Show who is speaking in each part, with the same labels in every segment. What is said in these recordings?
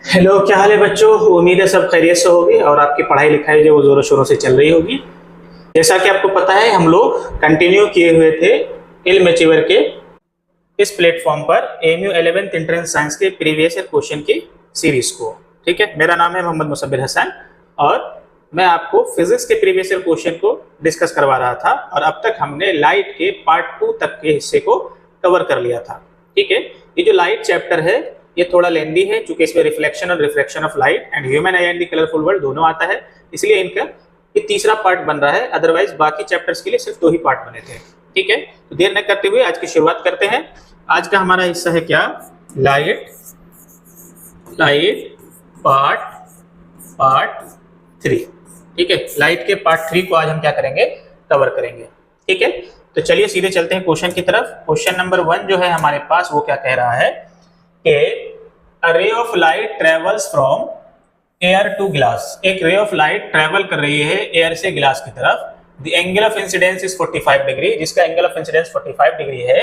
Speaker 1: Hello, क्या हाल है बच्चों। उम्मीद है सब खैरियत से होगी और आपकी पढ़ाई लिखाई जो वो जोरों शोरों से चल रही होगी। जैसा कि आपको पता है, हम लोग कंटिन्यू किए हुए थे इल्म अचीवर के इस प्लेटफॉर्म पर एएमयू 11th एंट्रेंस साइंस के प्रीवियस ईयर क्वेश्चन की सीरीज को। ठीक है, मेरा नाम है मोहम्मद मुसब्बिर हसन और मैं आपको फिजिक्स के प्रीवियस ईयर क्वेश्चन को डिस्कस करवा रहा था और अब तक हमने लाइट के पार्ट 2 तक के हिस्से को कवर कर लिया था। ठीक है, ये जो लाइट चैप्टर है ये थोड़ा लेंदी है क्योंकि इसमें रिफ्लेक्शन और refraction of light and human I and the colourful world दोनों आता है, इसलिए इनका ये तीसरा पार्ट बन रहा है। अदरवाइज बाकी चैप्टर्स के लिए सिर्फ 2 ही पार्ट बने थे। ठीक है, तो देर न करते हुए आज की शुरुआत करते हैं। आज का हमारा हिस्सा है क्या? Light part 3। ठीक है, लाइट के पार्ट 3 को आज हम क्या करेंगे? कवर करेंगे। ठीक है, तो चलिए सीधे चलते हैं क्वेश्चन की तरफ। क्वेश्चन नंबर 1 जो है हमारे पास वो क्या कह रहा है कि a ray of light travels from air to glass। एक रे ऑफ लाइट ट्रेवल कर रही है एयर से ग्लास की तरफ। The angle of incidence is 45 degree, जिसका एंगल ऑफ इंसिडेंस 45 डिग्री है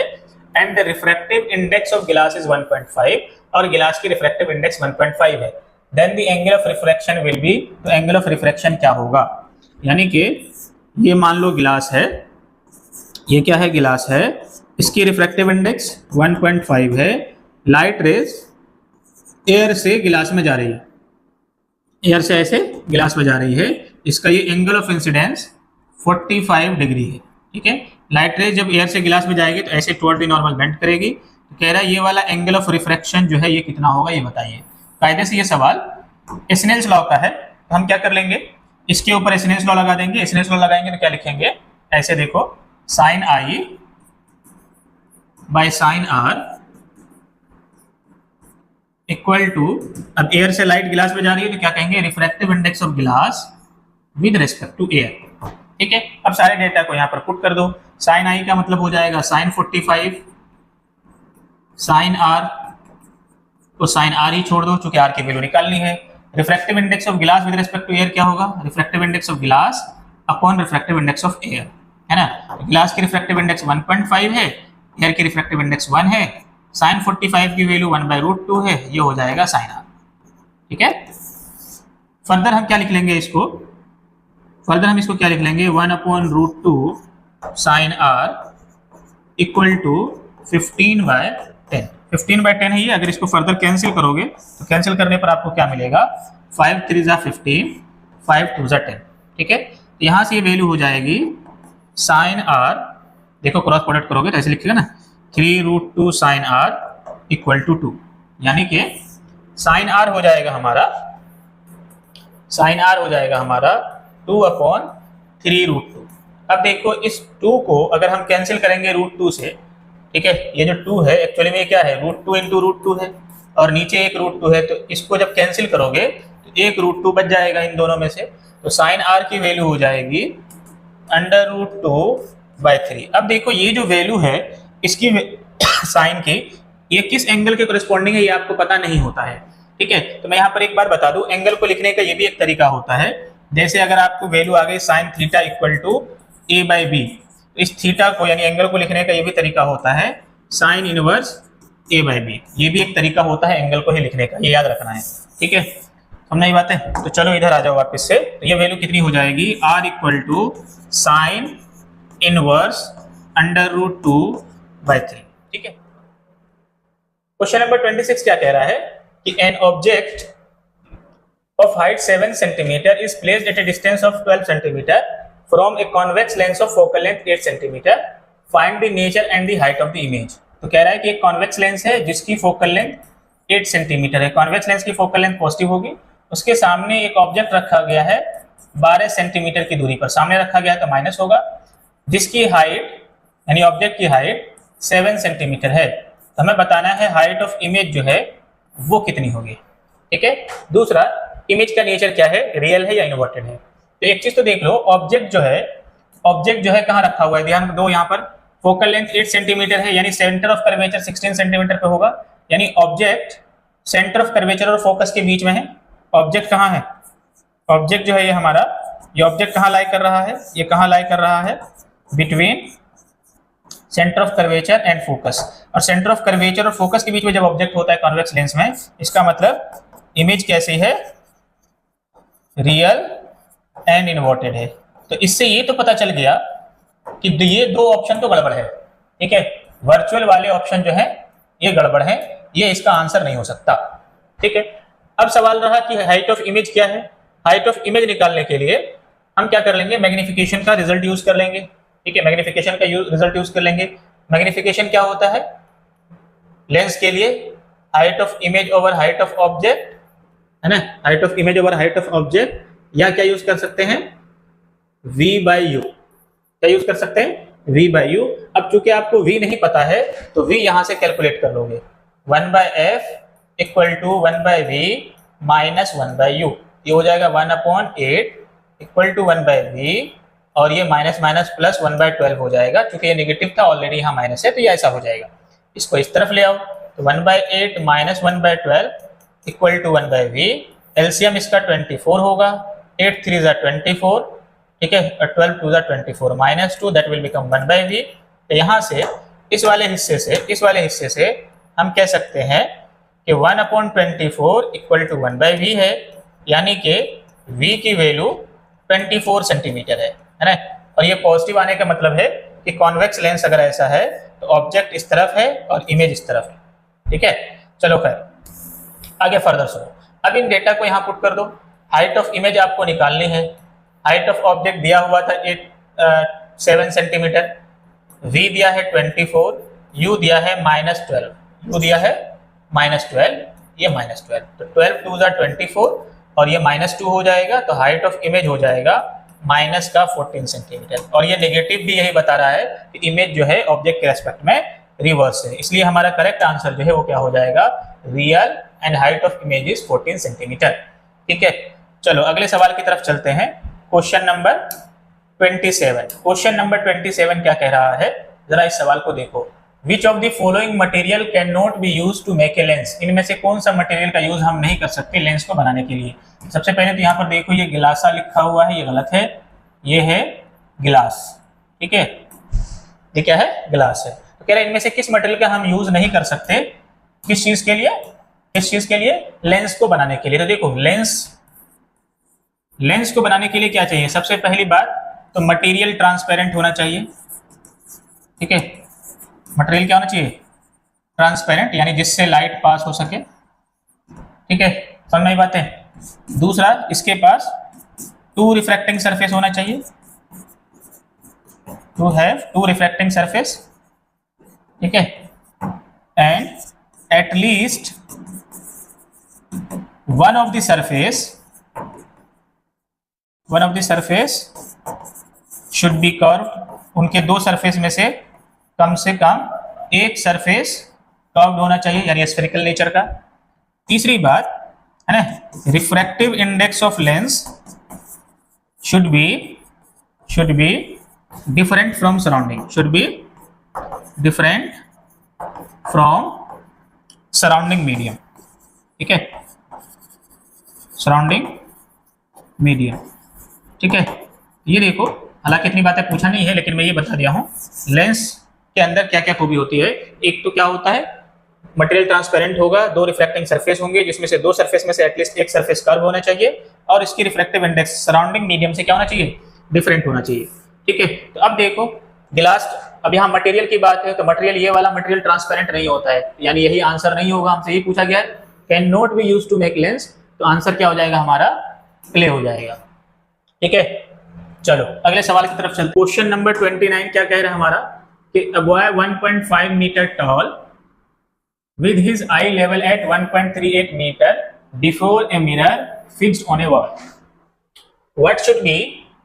Speaker 1: and the refractive index of glass is 1.5 और ग्लास की रिफ्रैक्टिव इंडेक्स 1.5 है। Then the angle of refraction will be, तो एंगल ऑफ रिफ्रैक्शन क्या होगा? यानी कि ये मान लो ग्लास है, ये क्या है? ग्लास है, इसकी रिफ्रैक्टिव इंडेक्स 1.5 है। लाइट रेज एयर से गिलास में जा रही है, एयर से ऐसे गिलास में जा रही है, इसका ये एंगल ऑफ इंसिडेंस 45 डिग्री है। ठीक है, लाइट रेज जब एयर से गिलास में जाएगी तो ऐसे टुवर्ड द नॉर्मल बेंड करेगी। तो कह रहा है ये वाला एंगल ऑफ रिफ्रैक्शन जो है ये कितना होगा, ये बताइए। कायदे से ये सवाल स्नेल्स लॉ का है, तो हम क्या कर लेंगे, इसके ऊपर स्नेल्स लॉ लगा देंगे। स्नेल्स लॉ लगाएंगे तो क्या लिखेंगे? ऐसे देखो, sine i by sine r equal to, अब एयर से लाइट गिलास में जा रही है तो क्या कहेंगे? Refractive index of glass with respect to air. ठीक है, अब सारे डेटा को यहां पर पुट कर दो। साइन आई का मतलब हो जाएगा साइन 45, साइन आर तो साइन आर ही छोड़ दो क्योंकि आर की वैल्यू निकालनी है। Refractive index of glass with respect to air क्या होगा? रिफ्रैक्टिव इंडेक्स ऑफ गिलास upon refractive index of air, है ना। गिलास की रिफ्रैक्टिव इंडेक्स 1.5 है, एयर की रिफ्रैक्टिव इंडेक्स 1 है, साइन 45 की वैल्यू 1/√2 है, ये हो जाएगा साइन आर। ठीक है, फर्दर हम क्या लिख लेंगे इसको? फर्दर हम इसको क्या लिख लेंगे? 1/√2 साइन आर इक्वल टू 15/10। 15/10 है ये। अगर इसको फर्दर कैंसिल करोगे तो कैंसिल करने पर आपको क्या मिलेगा? 5 3 = 15, 5 2 = 10। ठीक है, तो यहां से ये वैल्यू हो जाएगी साइन आर, देखो क्रॉस प्रोडक्ट करोगे तो ऐसे लिखिएगा ना, 3√2 साइन आर इक्वल टू 2, यानी कि साइन आर हो जाएगा हमारा, साइन आर हो जाएगा हमारा 2/3√2। अब देखो इस 2 को अगर हम कैंसिल करेंगे √2 से, ठीक है, ये जो 2 है एक्चुअली में क्या है? √2 × √2 है और नीचे एक √2 है, तो इसको जब कैंसिल करोगे तो एक √2 बच जाएगा इन दोनों में से। तो साइन आर की वैल्यू हो जाएगी √2/3। अब देखो ये जो वैल्यू है इसकी साइन की, ये किस एंगल के कोरिस्पोंडिंग है ये आपको पता नहीं होता है। ठीक है, तो मैं यहाँ पर एक बार बता दूं, एंगल को लिखने का ये भी एक तरीका होता है। जैसे अगर आपको वैल्यू आ गई sine theta equal to a/b, तो इस थीटा को यानी एंगल को लिखने का ये भी तरीका होता है साइन इनवर्स a/b। ये भी एक तरीका होता है एंगल को ही लिखने का, ये याद रखना है। ठीक है, समझ बात है? तो चलो इधर आ जाओ वापस से। तो ये वैल्यू कितनी हो जाएगी? r equal to sine inverse √2/3। ठीक है, क्वेश्चन नंबर 26 क्या कह रहा है कि an object of height 7 cm is placed at a distance of 12 cm from a convex lens of focal length 8 cm. Find the nature and the height of the image। तो कह रहा है कि एक कॉन्वेक्स लेंस है जिसकी focal length 8 centimetre है। Convex lens की फोकल लेंथ पॉजिटिव होगी, उसके सामने एक ऑब्जेक्ट रखा गया है 12 सेंटीमीटर की दूरी पर, सामने रखा गया है तो माइनस होगा, जिसकी हाइट यानी ऑब्जेक्ट की हाइट 7 सेंटीमीटर है। तो हमें बताना है हाइट ऑफ इमेज जो है वो कितनी होगी। ठीक है, दूसरा इमेज का नेचर क्या है, रियल है या इन्वर्टेड है। तो एक चीज तो देख लो, ऑब्जेक्ट जो है कहाँ रखा हुआ है, ध्यान दो, यहाँ पर फोकल लेंथ 8 सेंटीमीटर है, यानी सेंटर ऑफ कर्वेचर 16 सेंटीमीटर पे होगा, यानी ऑब्जेक्ट सेंटर ऑफ कर्वेचर और फोकस के बीच में है। ऑब्जेक्ट कहाँ है? ऑब्जेक्ट जो है ये हमारा, ये ऑब्जेक्ट कहाँ लाई कर रहा है? ये कहाँ लाई कर रहा है? Between centre of curvature and focus. और सेंटर ऑफ कर्वेचर और फोकस के बीच में जब ऑब्जेक्ट होता है कॉन्वेक्स लेंस में, इसका मतलब इमेज कैसी है, रियल एंड इन्वर्टेड है। तो इससे ये तो पता चल गया कि ये दो ऑप्शन तो गड़बड़ है, ठीक है, वर्चुअल वाले ऑप्शन जो है ये गड़बड़ है, ये इसका आंसर नहीं हो सकता, ठीक है। अब सवाल रहा कि हाइट ऑफ इमेज क्या है। हाइट ऑफ इमेज निकालने के लिए हम क्या कर लेंगे, मैग्निफिकेशन का रिजल्ट यूज कर लेंगे, ठीक है, मैग्निफिकेशन का रिजल्ट यूज कर लेंगे। मैग्निफिकेशन क्या होता है लेंस के लिए, height of image over height of object, है ना, height of image over height of object, या क्या यूज कर सकते हैं, v बाई यू, क्या यूज कर सकते हैं, v बाई यू। अब चूंकि आपको v नहीं पता है तो v यहां से कैलकुलेट कर लोगे, 1 by f equal to 1 by v minus 1 by u, ये हो जाएगा 1/8 इक्वल टू 1 बाय वी, और ये माइनस माइनस प्लस 1/12 हो जाएगा, क्योंकि ये नेगेटिव था ऑलरेडी यहाँ माइनस है तो ये ऐसा हो जाएगा। इसको इस तरफ ले आओ तो 1/8 minus 1/12 equal to 1 by v, LCM इसका 24 होगा, 8 3 ज़ा 24, ठीक है, 12 2 ज़ा 24 minus 2 that will become 1 by v. तो यहाँ से इस वाले हिस्से से हम कह सकते हैं कि 1/24 इक्वल टू 1 बाय वी है, यानी कि v की वैल्यू 24 सेंटीमीटर है ना। और ये पॉजिटिव आने का मतलब है कि कॉन्वेक्स लेंस अगर ऐसा है तो ऑब्जेक्ट इस तरफ है और इमेज इस तरफ है, ठीक है। चलो खैर आगे फर्दर सुनो। अब इन डेटा को यहाँ पुट कर दो। हाइट ऑफ इमेज आपको निकालनी है, हाइट ऑफ ऑब्जेक्ट दिया हुआ था 7 सेंटीमीटर, v दिया है 24, u दिया है -12, u दिया है -12, ये -12, तो 12 2 ज़ा 24 और ये -2 हो जाएगा, तो हाइट ऑफ इमेज हो जाएगा माइनस का 14 सेंटीमीटर। और ये नेगेटिव भी यही बता रहा है कि इमेज जो है ऑब्जेक्ट के रेस्पेक्ट में रिवर्स है, इसलिए हमारा करेक्ट आंसर जो है वो क्या हो जाएगा, real and height of image is 14 centimetre, ठीक है। चलो अगले सवाल की तरफ चलते हैं। Question number 27। क्वेश्चन नंबर 27 क्या कह रहा है, जरा इस सवाल को देखो। Which of the following material cannot be used to make a lens? इनमें से कौन सा मटेरियल का यूज हम नहीं कर सकते लेंस को बनाने के लिए। सबसे पहले तो यहाँ पर देखो ये गिलासा लिखा हुआ है, ये गलत है, ये है गिलास, ठीक है, ये क्या है, गिलास है। तो कह रहा है इनमें से किस मटेरियल का हम यूज नहीं कर सकते, किस चीज के लिए, किस चीज के लिए, लेंस को बनाने के लिए। तो देखो लेंस को बनाने के लिए क्या चाहिए, सबसे पहली बात तो मटेरियल ट्रांसपेरेंट होना चाहिए, ठीक है, मटेरियल क्या होना चाहिए, ट्रांसपेरेंट, यानी जिससे लाइट पास हो सके, ठीक है, समझ में आई बातें। दूसरा इसके पास 2 रिफ्रैक्टिंग सरफेस होना चाहिए, टू हैव 2 रिफ्रैक्टिंग सरफेस, ठीक है, and at least one of the surface should be curved। उनके 2 सरफेस में से कम एक सरफेस कर्व्ड होना चाहिए, यानी स्फेरिकल नेचर का। तीसरी बात है ना, refractive index of lens should be different from surrounding, surrounding medium, ठीक है, सराउंडिंग मीडियम, ठीक है। ये देखो, हालांकि इतनी बातें पूछा नहीं है लेकिन मैं ये बता दिया हूं लेंस के अंदर क्या क्या खूबी होती है। एक तो क्या होता है, मटेरियल ट्रांसपेरेंट होगा, 2 रिफ्रैक्टिंग सरफेस होंगे जिसमें से 2 सरफेस में से एटलीस्ट एक सरफेस कर्व होना चाहिए, और इसकी रिफ्रैक्टिव इंडेक्स सराउंडिंग मीडियम से क्या होना चाहिए, डिफरेंट होना चाहिए, ठीक है। तो अब देखो गिलास, अब यहाँ मटेरियल की बात है तो मटेरियल, ये वाला मटेरियल ट्रांसपेरेंट नहीं होता है, यानी यही आंसर नहीं होगा। हमसे ये पूछा गया है can not be used to make lens, तो आंसर क्या हो जाएगा हमारा, क्ले हो जाएगा, ठीक है। चलो अगले सवाल की तरफ चलते। क्वेश्चन नंबर 29 क्या कह रहा है हमारा कि a boy 1.5 metre tall with his eye level at 1.38 meter before a mirror fixed on a wall. What should be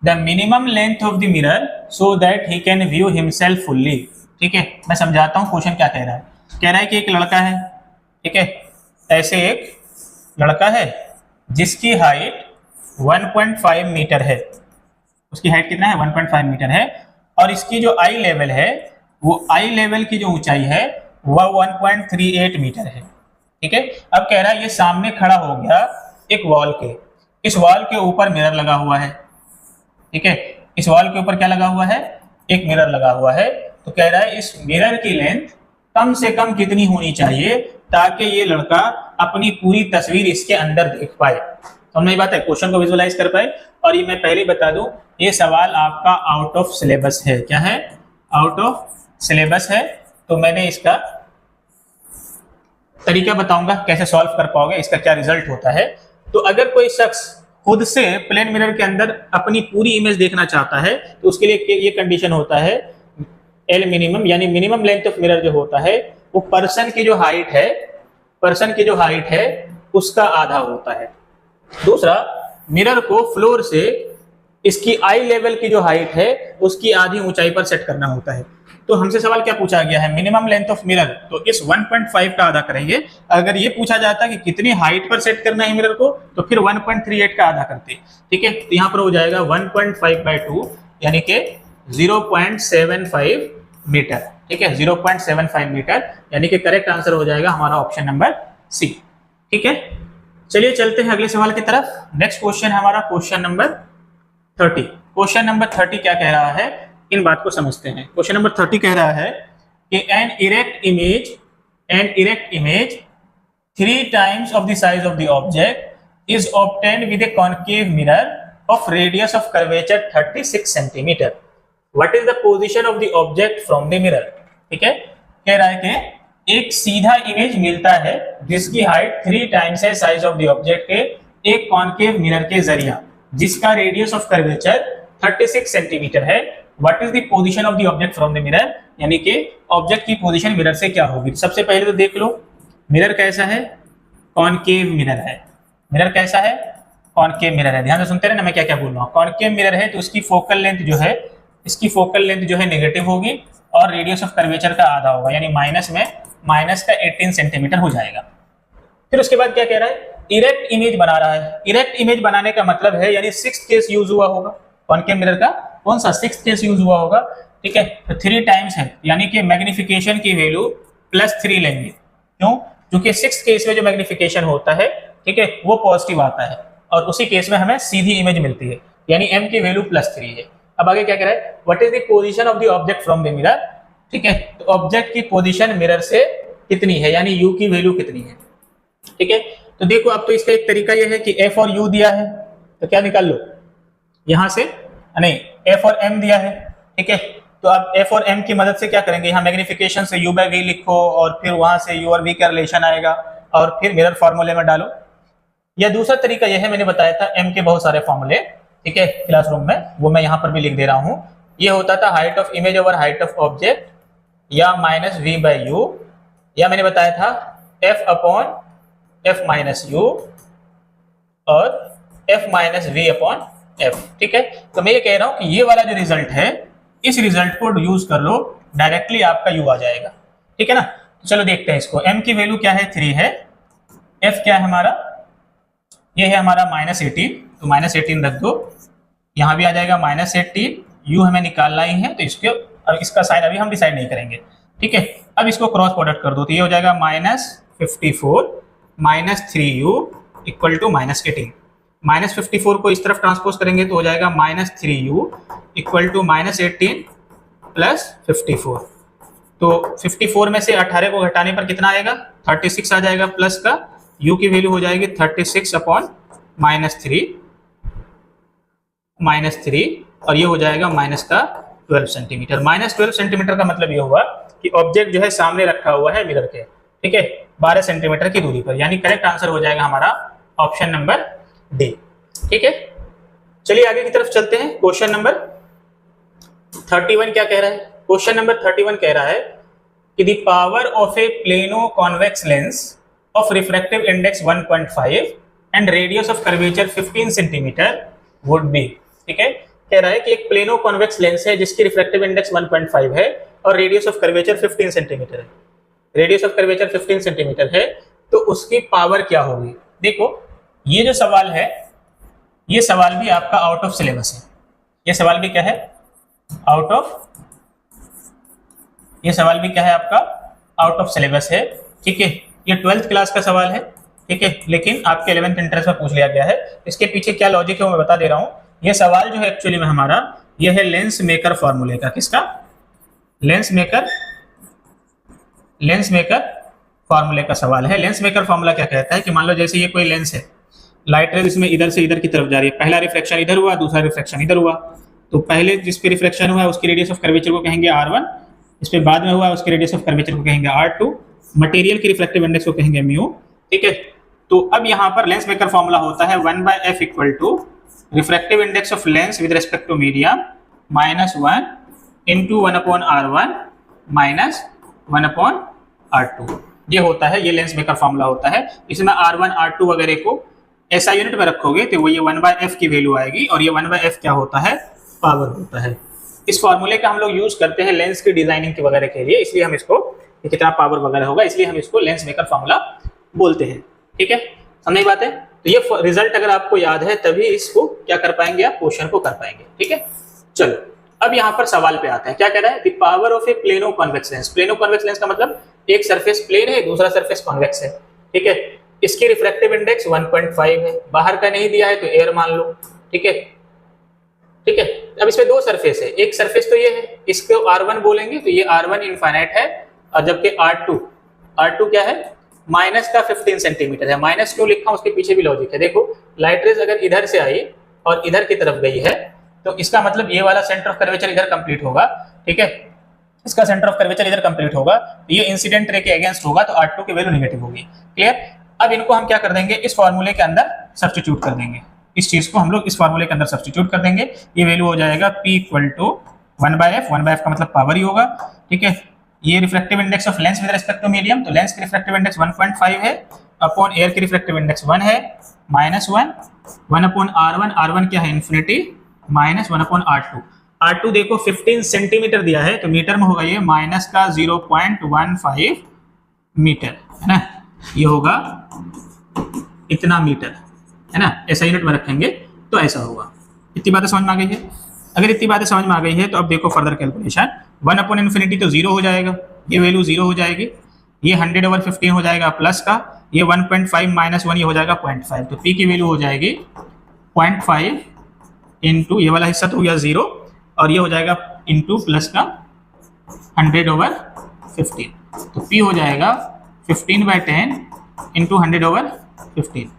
Speaker 1: the minimum length of the mirror so that he can view himself fully? ठीक है, मैं समझाता हूँ question क्या कह रहा है। कह रहा है कि एक लड़का है, ठीक है, ऐसे एक लड़का है जिसकी हाइट 1.5 मीटर है, उसकी हाइट कितना है, 1.5 मीटर है, और इसकी जो आई लेवल है, वो आई लेवल की जो ऊंचाई है वह 1.38 मीटर है, ठीक है। अब कह रहा है ये सामने खड़ा हो गया एक वॉल के, इस वॉल के ऊपर मिरर लगा हुआ है, ठीक है, इस वॉल के ऊपर क्या लगा हुआ है, एक मिरर लगा हुआ है। तो कह रहा है इस मिरर की लेंथ कम से कम कितनी होनी चाहिए ताकि ये लड़का अपनी पूरी तस्वीर इसके अंदर देख पाए। समझ में बात है, क्वेश्चन को विजुअलाइज कर पाए। और ये मैं पहले बता दूं, ये सवाल आपका आउट ऑफ सिलेबस है। क्या है? आउट ऑफ सिलेबस है। तो मैंने इसका तरीका बताऊंगा कैसे सॉल्व कर पाओगे, इसका क्या रिजल्ट होता है। तो अगर कोई शख्स खुद से प्लेन मिरर के अंदर अपनी पूरी इमेज देखना चाहता है तो उसके लिए ये कंडीशन होता है एल मिनिमम, यानी मिनिमम लेंथ ऑफ मिरर जो होता है वो पर्सन की जो हाइट है उसका आधा होता है। दूसरा, मिरर को फ्लोर से इसकी आई लेवल की जो हाइट है उसकी आधी ऊंचाई पर सेट करना होता है। तो हमसे सवाल क्या पूछा गया है? मिनिमम लेंथ ऑफ मिरर, तो इस 1.5 का आधा करेंगे। अगर ये पूछा जाता कि कितनी हाइट पर सेट करना है मिरर को, तो फिर 1.38 का आधा करते। ठीक है, तो यहाँ पर हो जाएगा 1.5/2 यानी कि 0.75 मीटर। ठीक है, 0.75 मीटर, यानी कि करेक्ट आंसर हो जाएगा हमारा ऑप्शन नंबर सी। ठीक है, चलिए चलते हैं अगले सवाल की तरफ। नेक्स्ट क्वेश्चन हमारा क्वेश्चन नंबर 30। क्वेश्चन नंबर 30 क्या कह रहा है, इन बात को समझते हैं। क्वेश्चन नंबर 30 कह रहा है कि an erect image 3 times of the size of the object is obtained with a concave mirror of radius of curvature 36 cm. What is the position of the object from the mirror? ठीक है, कह रहा है कि एक सीधा image मिलता है जिसकी हाइट 3 times है साइज ऑफ द ऑब्जेक्ट के एक कॉन्केव मिरर के जरिया, जिसका रेडियस ऑफ कर्वेचर 36 सेंटीमीटर है। What is the position of the object from the mirror, यानी कि ऑब्जेक्ट की पोजीशन मिरर से क्या होगी। सबसे पहले तो देख लो मिरर कैसा है, कॉन्केव मिरर है। मिरर कैसा है? कॉन्केव मिरर है। ध्यान से सुनते रहे ना मैं क्या क्या बोल रहा हूँ। कॉन्केव मिरर है तो उसकी फोकल लेंथ जो है, इसकी फोकल लेंथ जो है नेगेटिव होगी और रेडियस ऑफ कर्वेचर का आधा होगा, यानी माइनस का 18 सेंटीमीटर हो जाएगा। फिर उसके बाद क्या कह रहा है, इरेक्ट इमेज बना रहा है। इरेक्ट इमेज बनाने का मतलब है यानी 6th केस यूज हुआ होगा। कॉन्केव मिरर का कौन सा 6th केस यूज हुआ होगा। ठीक है, तो 3 times है, यानी कि मैग्निफिकेशन की वैल्यू +3 लेंगे। क्यों? क्योंकि 6th केस में जो मैग्निफिकेशन होता है, ठीक है, वो पॉजिटिव आता है और उसी केस में हमें सीधी इमेज मिलती है, यानी m की वैल्यू +3 है। अब आगे क्या कह रहा है, what is the position of the object from the mirror. ठीक है, तो ऑब्जेक्ट की पोजीशन मिरर से कितनी है, यानी u की वैल्यू कितनी है। ठीक है, तो देखो अब तो इसका एक तरीका यह है कि f और u दिया है तो क्या निकाल लो यहां से, नहीं f और m दिया है। ठीक है, तो अब f और m की मदद से क्या करेंगे, यहाँ मैग्निफिकेशन से u/v लिखो और फिर वहां से u और v का रिलेशन आएगा और फिर मिरर फॉर्मूले में डालो। या दूसरा तरीका यह है, मैंने बताया था m के बहुत सारे फॉर्मूले, ठीक है, क्लासरूम में, वो मैं यहाँ पर भी लिख दे रहा हूँ। ये होता था height of image over height of object, या -v/u, या मैंने बताया था f/f-u और f-v/f। ठीक है, तो मैं ये कह रहा हूं कि ये वाला जो रिजल्ट है, इस रिजल्ट को यूज कर लो, डायरेक्टली आपका u आ जाएगा। ठीक है ना, तो चलो देखते हैं इसको। m की वैल्यू क्या है, 3 है। f क्या है हमारा, ये है हमारा -18, तो -18 रख दो, यहाँ भी आ जाएगा -18। u हमें निकालना ही है, तो इसके अब इसका साइन अभी हम डिसाइड नहीं करेंगे। ठीक है, अब इसको क्रॉस प्रोडक्ट कर दो, तो ये हो जाएगा -54 -3u = -18। -54 को इस तरफ ट्रांसपोज करेंगे तो हो जाएगा -3u = -18 + 54। तो 54 में से 18 को घटाने पर कितना आएगा, 36 आ जाएगा, प्लस का u की वैल्यू हो जाएगी 36/-3 और ये हो जाएगा -12 सेंटीमीटर। -12 सेंटीमीटर का मतलब ये हुआ कि ऑब्जेक्ट जो है सामने रखा हुआ है मिरर के, ठीक है, 12 सेंटीमीटर की दूरी पर, यानी करेक्ट आंसर हो जाएगा हमारा ऑप्शन नंबर डी। ठीक है, चलिए आगे की तरफ चलते हैं। क्वेश्चन नंबर 31 क्या कह रहा है, क्वेश्चन नंबर 31 कह रहा है कि the power of A plano convex lens of refractive index 1.5 and radius of curvature 15 centimetre would be. ठीक है, कह रहा है कि एक प्लेनो कॉन्वेक्स लेंस है जिसकी रिफ्रैक्टिव इंडेक्स 1.5 है और रेडियस ऑफ कर्वेचर 15 सेंटीमीटर है। रेडियस ऑफ कर्वेचर 15 सेंटीमीटर है, तो उसकी पावर क्या होगी। देखो ये जो सवाल है, ये सवाल भी आपका आउट ऑफ सिलेबस है। ये सवाल भी क्या है, आउट ऑफ, ये सवाल भी क्या है आपका आउट ऑफ सिलेबस है। ठीक है, ये 12th क्लास का सवाल है। ठीक है, लेकिन आपके 11th इंटरेस्ट में पूछ लिया गया है। इसके पीछे क्या लॉजिक है वो मैं बता दे रहा हूँ। ये सवाल जो है एक्चुअली में हमारा ये है लेंस मेकर फॉर्मूले का। किसका, लेंस मेकर फार्मूले का सवाल है। लेंस मेकर फार्मूला क्या कहता है कि मान लो जैसे ये कोई लेंस है, लाइट रेज इसमें इधर से इधर की तरफ जा रही है, पहला रिफ्लेक्शन इधर हुआ, दूसरा रिफ्लेक्शन इधर हुआ, तो पहले जिस पे रिफ्लेक्शन हुआ उसकी रेडियस ऑफ कर्वेचर को कहेंगे R1, इस पे बाद में हुआ उसकी रेडियस ऑफ कर्वेचर को कहेंगे R2, मटेरियल की रिफ्लेक्टिव इंडेक्स को कहेंगे म्यू। ठीक है, तो अब यहाँ पर लेंस मेकर फॉर्मूला होता है 1/f equal to refractive index of lens with respect to medium -1 into 1/R1 minus 1/R2। ये होता है, ये लेंस मेकर फॉर्मूला होता है। इसमें R1 R2 वगैरह को ऐसा यूनिट में रखोगे तो वो ये 1/f की वैल्यू आएगी, और ये 1/f क्या होता है, पावर होता है। इस फॉर्मूले का हम लोग यूज करते हैं लेंस की डिजाइनिंग के वगैरह के लिए, इसलिए हम इसको कितना पावर वगैरह होगा इसलिए हम इसको लेंस मेकर फॉर्मूला बोलते हैं। ठीक है, समझ बात है। तो ये रिजल्ट अगर आपको याद है तभी इसको क्या कर पाएंगे, आप क्वेश्चन को कर पाएंगे। ठीक है, चलो अब यहाँ पर सवाल पे आते हैं। क्या कह रहा है, the power of A plano convex lens. Plano convex lens का मतलब एक सरफेस प्लेन है, दूसरा सरफेस कॉन्वेक्स है। ठीक है, इसकी रिफ्रैक्टिव इंडेक्स 1.5 है, बाहर का नहीं दिया है तो एयर मान लो। ठीक है, ठीक है। अब इसमें दो सरफेस है, एक सरफेस तो ये है, इसको R1 बोलेंगे तो ये R1 इनफाइनाइट है, और जबकि R2 क्या है, माइनस का 15 सेंटीमीटर है। माइनस क्यों लिखा उसके पीछे भी लॉजिक है। देखो लाइट रेज अगर इधर से आई और इधर की तरफ गई है तो इसका मतलब ये वाला सेंटर ऑफ कर्वेचर इधर कंप्लीट होगा। ठीक है, इसका सेंटर ऑफ कर्वेचर इधर कंप्लीट होगा, तो ये इंसिडेंट रे के अगेंस्ट होगा, तो R2 की वैल्यू नेगेटिव होगी। क्लियर। अब इनको हम क्या कर देंगे, इस फॉर्मूले के अंदर सब्स्टिट्यूट कर देंगे। इस चीज को हम लोग इस फॉर्मूले के अंदर सब्स्टिट्यूट कर देंगे। ये वैल्यू हो जाएगा P equal to 1/f, 1/f का मतलब पावर ही होगा। ठीक है, ये refractive index of lens with respect to medium, तो लेंस की रिफ्रैक्टिव इंडेक्स 1.5 है, अपॉन एयर की रिफ्रैक्टिव इंडेक्स 1 है, -1 1/R1, R1 क्या है, इन्फिनिटी, -1/R2। R2 देखो 15 सेंटीमीटर दिया है, तो मीटर में होगा ये माइनस का 0.15 मीटर, है ना, ये होगा इतना मीटर, है ना, ऐसा यूनिट में रखेंगे तो ऐसा होगा। इतनी बातें समझ में आ गई है। अगर इतनी बातें समझ में आ गई है तो अब देखो फर्दर कैलकुलेशन, 1/इन्फिनिटी तो 0 हो जाएगा, ये वैल्यू 0 हो जाएगी, ये 100/15 हो जाएगा प्लस का, ये 1.5 -1 ये हो जाएगा 0.5, तो P की वैल्यू हो जाएगी 0.5 इंटू ये वाला हिस्सा तो हो गया 0, और ये हो जाएगा इंटू प्लस का 100/15, तो P हो जाएगा 15/10 इंटू 100/15,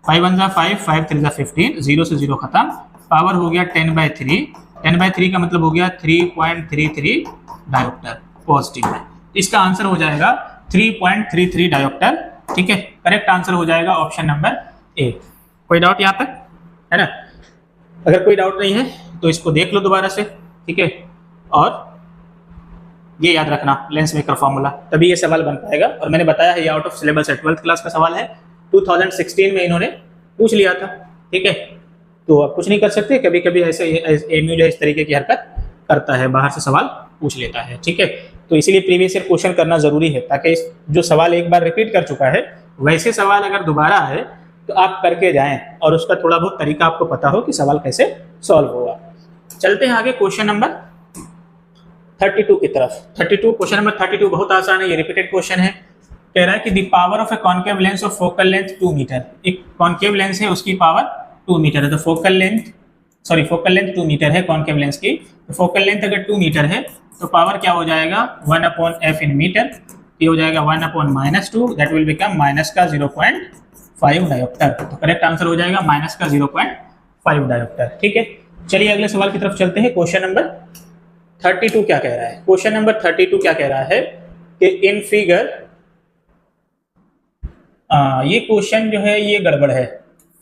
Speaker 1: 5 1 जा 5, 5 3 जा 15, 0 से 0 खत्म, पावर हो गया 10/3, 10/3 का मतलब हो गया 3.33 डायोप्टर पॉजिटिव है। इसका आंसर हो जाएगा 3.33 डायोप्टर। ठीक है, करेक्ट आंसर हो जाएगा ऑप्शन नंबर ए। कोई डाउट यहाँ तक, है ना? अगर कोई डाउट नहीं है तो इसको देख लो दोबारा से। ठीक है, और ये याद रखना लेंस मेकर फॉर्मूला, तभी ये सवाल बन पाएगा। और मैंने बताया है ये आउट ऑफ सिलेबस है, 12th क्लास का सवाल है, 2016 में इन्होंने पूछ लिया था। ठीक है, तो आप कुछ नहीं कर सकते, कभी कभी ऐसे एमयू जो है इस तरीके की हरकत करता है, बाहर से सवाल पूछ लेता है। ठीक है, तो इसीलिए प्रीवियस ईयर क्वेश्चन करना जरूरी है, ताकि जो सवाल एक बार रिपीट कर चुका है वैसे सवाल अगर दोबारा आए तो आप करके जाएं और उसका थोड़ा बहुत तरीका आपको पता हो कि सवाल कैसे सॉल्व होगा। चलते हैं आगे क्वेश्चन नंबर 32 की तरफ। 32 क्वेश्चन नंबर 32 बहुत आसान है, ये रिपीटेड क्वेश्चन है। कह रहा है कि the power of a concave lens of focal length 2 metre. एक कॉन्केव लेंस है, उसकी पावर 2 मीटर है, तो फोकल लेंथ 2 मीटर है कॉन्केव लेंस की। तो फोकल लेंथ अगर 2 मीटर है तो पावर क्या हो जाएगा, 1/f इन मीटर, ये हो जाएगा 1/-2, दैट विल बिकम माइनस का 0.5 डायोप्टर। तो करेक्ट आंसर हो जाएगा माइनस का 0.5 डायोप्टर। ठीक है, चलिए अगले सवाल की तरफ चलते हैं। क्वेश्चन नंबर 32 क्या कह रहा है? क्वेश्चन नंबर 32 क्या कह रहा है कि इन फिगर, ये क्वेश्चन जो है ये गड़बड़ है।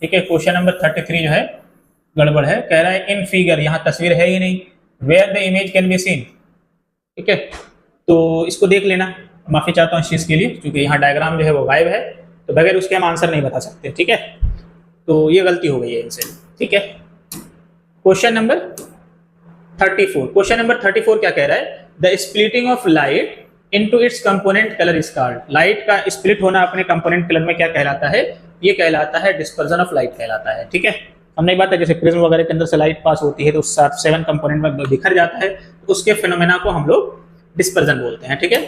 Speaker 1: ठीक है, क्वेश्चन नंबर 33 जो है गड़बड़ है। कह रहा है इन फिगर, यहाँ तस्वीर है ही नहीं, where the image can be seen. ठीक है, तो इसको देख लेना, माफी चाहता हूँ इस चीज के लिए, क्योंकि यहाँ डायग्राम जो है वो गायब है, तो बगैर उसके हम आंसर नहीं बता सकते। ठीक है, तो ये गलती हो गई है इनसे। ठीक है, क्वेश्चन नंबर 34, क्वेश्चन नंबर 34 क्या कह रहा है, the splitting of light into its component colour is called. Light का स्प्लिट होना अपने कंपोनेंट कलर में क्या कहलाता है? ये कहलाता है डिस्पर्जन ऑफ लाइट कहलाता है। ठीक है, हमने बात है जैसे प्रिज्म वगैरह के अंदर से लाइट पास होती है तो 7 कंपोनेंट में बिखर जाता है, तो उसके फिनोमेना को हम लोग डिस्पर्जन बोलते हैं। ठीक है,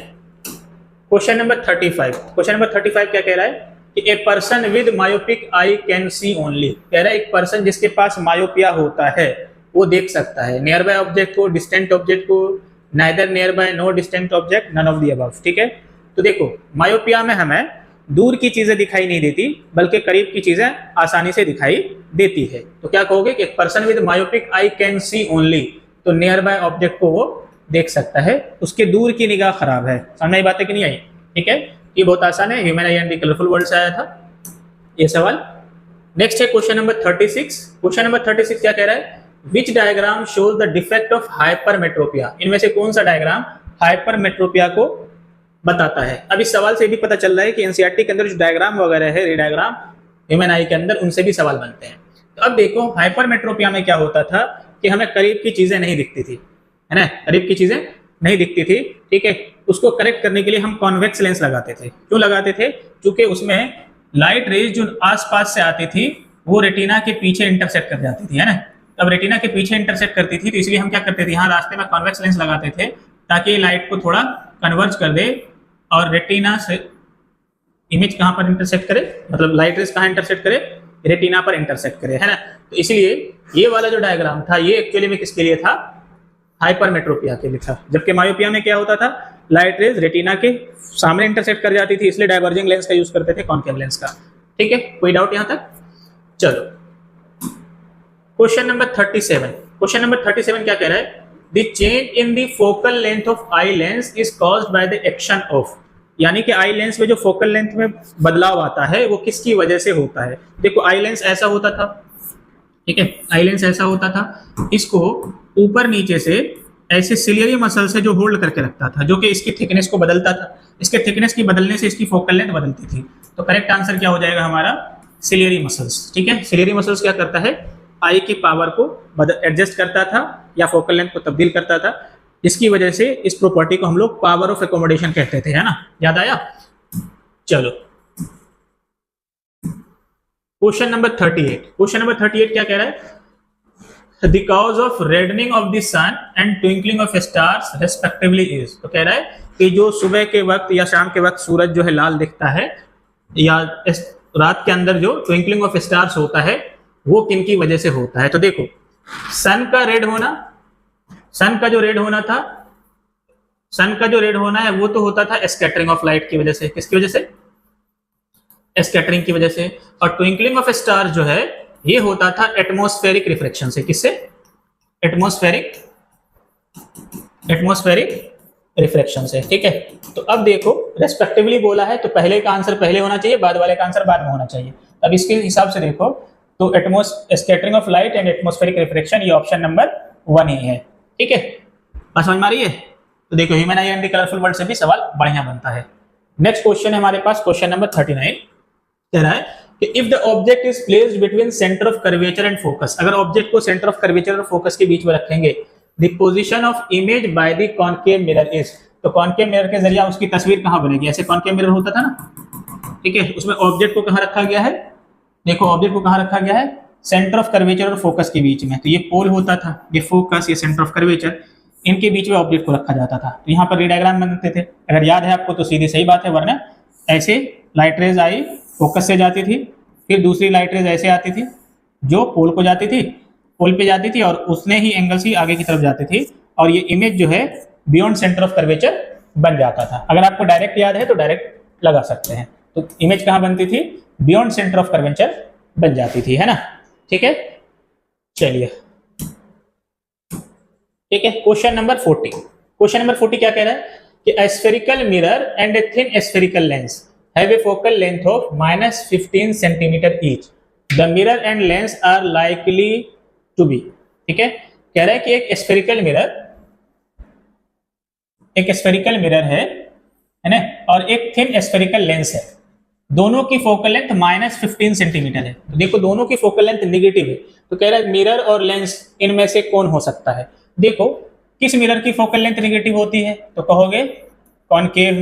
Speaker 1: क्वेश्चन नंबर 35, क्वेश्चन नंबर 35 क्या कह रहा है कि a person with myopic I can see only. कह रहा है एक पर्सन जिसके पास मायोपिया होता है वो देख सकता है नियर बाय ऑब्जेक्ट को, डिस्टेंट ऑब्जेक्ट को, neither nearby no distant object, none of the above. ठीक है, तो देखो मायोपिया में हमें दूर की चीजें दिखाई नहीं देती बल्कि करीब की चीजें आसानी से दिखाई देती है। तो क्या कहोगे कि person with myopic I can see only, तो नियर बाय ऑब्जेक्ट को वो देख सकता है, उसके दूर की निगाह खराब है। समझ में बातें कि नहीं आई? ठीक है, ये बहुत आसान है, human I and the colourful world से आया था ये सवाल। नेक्स्ट है क्वेश्चन नंबर 36। क्वेश्चन नंबर 36 क्या कह रहा है? Which diagram shows the defect of hypermetropia, इनमें से कौन सा डायग्राम हाइपरमेट्रोपिया को बताता है? अब इस सवाल से भी पता चल रहा है कि एनसीईआरटी के अंदर जो डायग्राम वगैरह है, रे डायग्राम ह्यूमन आई के अंदर, उनसे भी सवाल बनते हैं। तो अब देखो हाइपरमेट्रोपिया में क्या होता था कि हमें करीब की चीजें नहीं दिखती थी, है ना, करीब की चीजें नहीं दिखती थी। ठीक है, उसको करेक्ट करने के लिए हम कॉन्वेक्स लेंस लगाते थे। क्यों लगाते थे? क्योंकि उसमें लाइट रेज जो आसपास से आती थी वो रेटिना के पीछे इंटरसेक्ट कर जाती थी, है ना। अब रेटिना के पीछे इंटरसेक्ट करती थी तो इसलिए हम क्या करते थे, यहाँ रास्ते में कॉन्वेक्स लेंस लगाते थे ताकि लाइट को थोड़ा कन्वर्ज कर दे और रेटिना से इमेज कहाँ पर इंटरसेक्ट करे, मतलब लाइट रेज कहाँ इंटरसेक्ट करे, रेटिना पर इंटरसेक्ट करे, है ना। तो इसलिए ये वाला जो डायग्राम था ये एक्चुअली में किसके लिए था? हाइपरमेट्रोपिया के लिए था। जबकि मायोपिया में क्या होता था, लाइट रेज रेटिना के सामने इंटरसेक्ट कर जाती थी, इसलिए डाइवर्जिंग लेंस का यूज करते थे, कॉनकेव लेंस का। ठीक है, कोई डाउट यहां तक? चलो क्वेश्चन नंबर 37। क्वेश्चन नंबर 37 क्या कह रहा है? The change in the focal length of eye lens is caused by the action of, यानी कि आई लेंस में जो फोकल लेंथ में बदलाव आता है वो किसकी वजह से होता है? देखो आई लेंस ऐसा होता था, ठीक है, आई लेंस ऐसा होता था, इसको ऊपर नीचे से ऐसे सिलियरी मसल से जो होल्ड करके रखता था, जो कि इसकी थिकनेस को बदलता था। इसके थिकनेस की बदलने से इसकी फोकल लेंथ बदलती थी। तो करेक्ट आंसर क्या हो जाएगा हमारा? Ciliary muscles. ठीक है, सिलियरी मसल्स क्या करता है? आई की पावर को एडजस्ट करता था या फोकल लेंथ को तब्दील करता था, जिसकी वजह से इस प्रॉपर्टी को हम लोग पावर ऑफ एकोमोडेशन कहते थे, है ना। याद आया? चलो क्वेश्चन नंबर 38। क्वेश्चन नंबर 38 क्या कह रहा है? The cause of reddening of the sun and twinkling of stars respectively is, तो कह रहा है कि जो सुबह के वक्त या शाम के वक्त सूरज जो है लाल दिखता है या रात के अंदर जो ट्विंकलिंग ऑफ स्टार्स होता है वो किन की वजह से होता है? तो देखो सन का रेड होना, सन का जो रेड होना था, सन का जो रेड होना है वो तो होता था स्कैटरिंग ऑफ लाइट की वजह से। किसकी वजह से? स्कैटरिंग की वजह से। और ट्विंकलिंग ऑफ स्टार जो है ये होता था एटमॉस्फेरिक रिफ्लेक्शन से। किससे? एटमॉस्फेरिक रिफ्लेक्शन से। ठीक है, तो अब देखो रेस्पेक्टिवली बोला है तो पहले का आंसर पहले होना चाहिए, बाद वाले का आंसर बाद में होना चाहिए। अब इसके हिसाब से देखो तो scattering of light and atmospheric reflection, ये ऑप्शन नंबर 1 ही है। ठीक है, बात समझ में आ रही है? तो देखो human I and the colourful world से भी सवाल बढ़िया बनता है। नेक्स्ट क्वेश्चन है हमारे पास, क्वेश्चन नंबर 39। कह रहा है कि if the object is placed between centre of curvature and focus, अगर ऑब्जेक्ट को सेंटर ऑफ कर्वेचर और फोकस के बीच में रखेंगे, the position of image by the concave mirror is, तो कॉनकेव मिरर के जरिए उसकी तस्वीर कहां बनेगी? ऐसे कॉनकेव मिरर होता था ना, ठीक है, उसमें ऑब्जेक्ट को कहां रखा गया है? देखो ऑब्जेक्ट को कहां रखा गया है? सेंटर ऑफ कर्वेचर और फोकस के बीच में। तो ये पोल होता था, ये फोकस, ये सेंटर ऑफ कर्वेचर, इनके बीच में ऑब्जेक्ट को रखा जाता था। तो यहाँ पर रीडायग्राम बनते थे, अगर याद है आपको तो सीधी सही बात है, वरना ऐसे लाइट रेज आई फोकस से जाती थी, फिर दूसरी लाइट रेज ऐसे आती थी जो पोल को जाती थी, पोल पे जाती थी और उसने ही एंगल से आगे की तरफ जाती थी और ये इमेज जो है बियॉन्ड सेंटर ऑफ कर्वेचर बन जाता था। अगर आपको डायरेक्ट याद है तो डायरेक्ट लगा सकते हैं। तो इमेज कहाँ बनती थी? बियॉन्ड सेंटर ऑफ कर्वेचर बन जाती थी, है ना। ठीक है, चलिए ठीक है। Question number 40। क्वेश्चन नंबर 40 क्या कह रहा है कि a spherical mirror and a thin spherical lens have a focal length of -15 centimeter each. The mirror and lens are likely to be, ठीक है, कह रहा है कि एक स्फेरिकल मिरर है ना, और एक थिन स्फेरिकल लेंस है, दोनों की फोकल लेंथ -15 सेंटीमीटर है। तो देखो दोनों की फोकल लेंथ निगेटिव है, तो कह रहा है मिरर और लेंस इनमें से कौन हो सकता है? देखो किस मिरर की फोकल लेंथ निगेटिव होती है? तो कहोगे कॉनकेव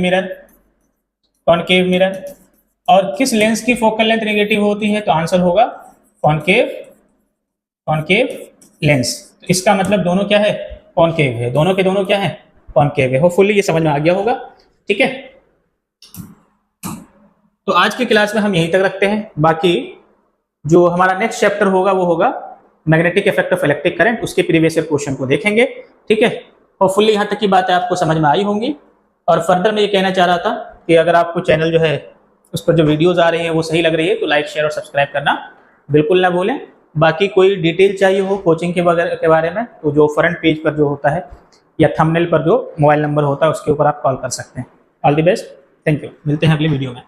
Speaker 1: मिरर। और किस लेंस की फोकल लेंथ नेगेटिव होती है? तो आंसर होगा कॉनकेव लेंस। तो इसका मतलब दोनों क्या है? कॉनकेव है। दोनों के दोनों क्या है? कॉनकेव है। होपफुली ये समझ में आ गया होगा। ठीक है, तो आज की क्लास में हम यहीं तक रखते हैं। बाकी जो हमारा नेक्स्ट चैप्टर होगा वो होगा magnetic effect of electric current, उसके प्रीवियस ईयर क्वेश्चन को देखेंगे। ठीक है, होपफुली यहाँ तक की बातें आपको समझ में आई होंगी। और फर्दर मैं ये कहना चाह रहा था कि अगर आपको चैनल जो है उस पर जो वीडियोज़ आ रही हैं वो सही लग रही है तो लाइक, शेयर और सब्सक्राइब करना बिल्कुल ना भूलें। बाकी कोई डिटेल चाहिए हो कोचिंग के बारे में तो जो फ्रंट पेज पर जो होता है या थंबनेल पर जो मोबाइल नंबर होता है उसके ऊपर आप कॉल कर सकते हैं। All the best, thank you, मिलते हैं अगली वीडियो में।